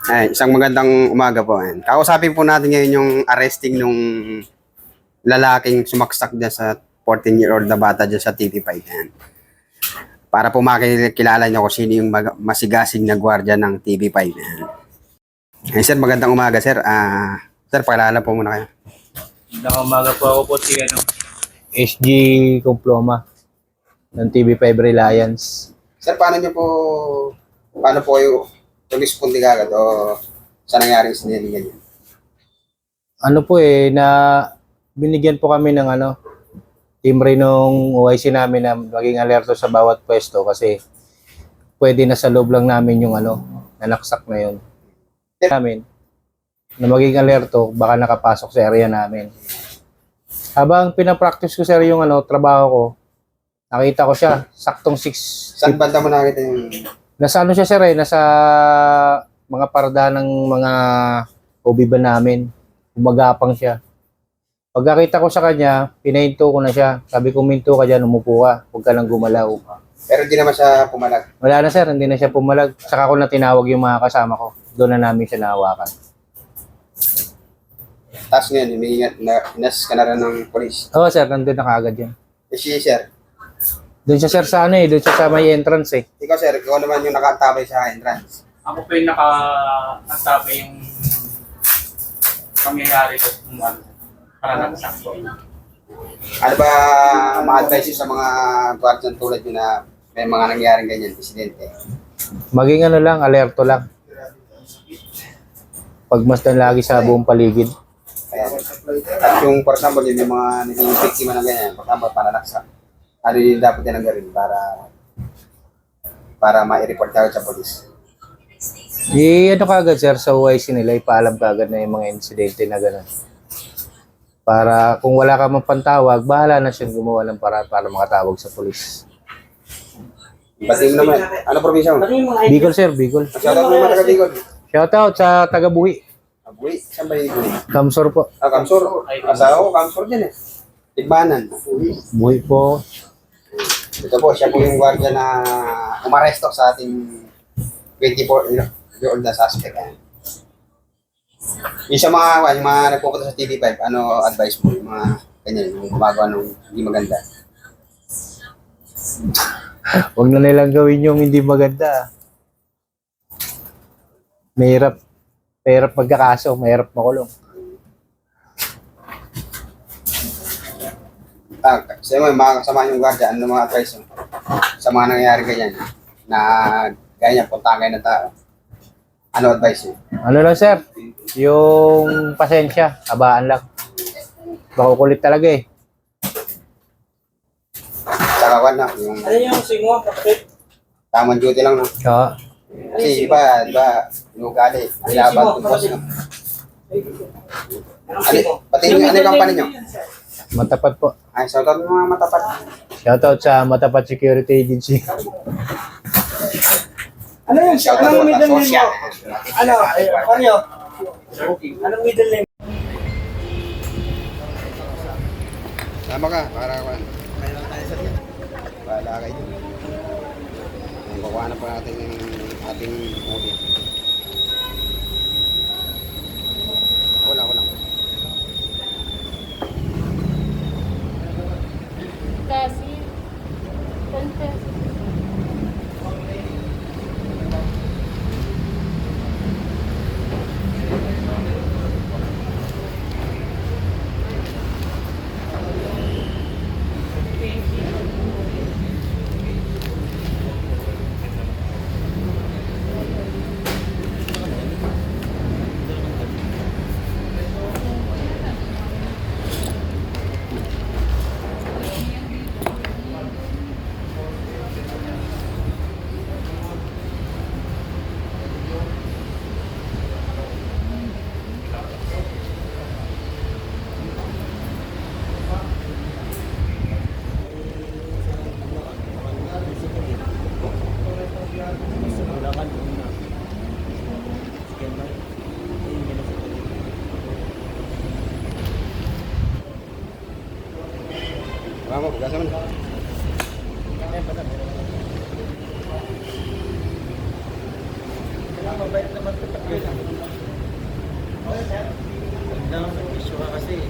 Ay, isang magandang umaga po. Ayan. Kausapin po natin ngayon yung arresting nung lalaking sumaksak dyan sa 14-year-old na bata dyan sa TV5. Ayan. Para po makilala niyo kung sino yung masigasig na gwardiya ng TV5. Ayan. Ayan, sir, magandang umaga, sir. Sir, pakilala po muna kayo. Magandang umaga po, ako po si SG Comploma ng TV5 Reliance. Sir, paano po yung tumispundi kagad o sa nangyaring sinili ganyan? Ano po binigyan po kami ng team rin nung OIC namin na maging alerto sa bawat pwesto kasi pwede na sa loob lang namin yung nanaksak na yun. Namin na maging alerto, baka nakapasok sa area namin. Habang pinapractice ko sir yung trabaho ko, nakita ko siya, saktong 6. Saan banda mo nakita yung... Nasa siya sir nasa mga parada ng mga OB ba namin. Umagapang siya. Pagkakita ko sa kanya, pinahinto ko na siya. Sabi ko, minto ka dyan, umupo ka. Huwag ka lang gumalaw. Pero hindi naman siya pumalag. Wala na sir, hindi na siya pumalag. Saka ko na tinawag yung mga kasama ko. Doon na namin siya nahawakan. Tapos ngayon, inas ka na rin ng polis. Oo sir, nandun na kaagad yan. Eh, sir. Doon siya sir sa doon siya sa may entrance Ikaw sir, ikaw naman yung nakatabay sa entrance. Ako po yung nakasabi yung pangyayari ko kung para nagsakto. Ano ba ma-advise sa mga guardian tulad nyo na may mga nangyaring ganyan, insidente? Maging lang, alerto lang. Pagmasdan lagi sa buong paligid. Ayan. At yung, for example, yung may mga naging biktima ng ganyan, for example, pananaksak, ano yung dapat nilang gawin para ma-report agad sa polis? Kagad sir sa OIC nila, ipaalam kagad na yung mga insidente na gano'n. Para kung wala ka mang pantawag, bahala na siyang gumawa ng para makatawag sa polis. Pati mo naman, ano probinsya mo? Bicol sir, Bicol. Shoutout mo mga taga-Bicol. Shoutout sa taga-Buhi. Abuy, saan ba yung Buhi? Kamsor po. Kamsor. Asawa ko, Kamsor din eh. Tigbanan. Buhi po. Ito po, siya po yung guardia na umaresto sa ating 24-year-old na suspect. Yung sa yung mga nagpupunta sa TV5, ano advice mo? Yung mga ganyan, yung gumagawa ng hindi maganda. Huwag na nilang gawin yung hindi maganda. Mahirap magkakaso, mahirap makulong. Sa mga kasama yung guardia, ano mga advice mo? Sa mga nangyayari ganyan, na ganyan, punta kayo ng tao. Ano advice mo? Ano lang sir, yung pasensya, abaan lang. Makukulit talaga Saka kwan na, yung Ano yung singo, kapatid? tamang duty lang, no? Oo. Kasi iba, inugali, laban, tumpos, no? Pati ano yung company nyo? Matapat po. Ay, shoutout mo mga matapat. Shoutout sa Matapat Security Agency. Ano yung Shoutout anong mo middle name social. mo? Anong middle name? Tama ka, para kwan. Bahala kayo. Kukuha na pa natin yung ating movie. Wala ko lang. Kasi, confess. Vamos, bukasan mo. Mabait naman ito. Ganda ng issue ka kasi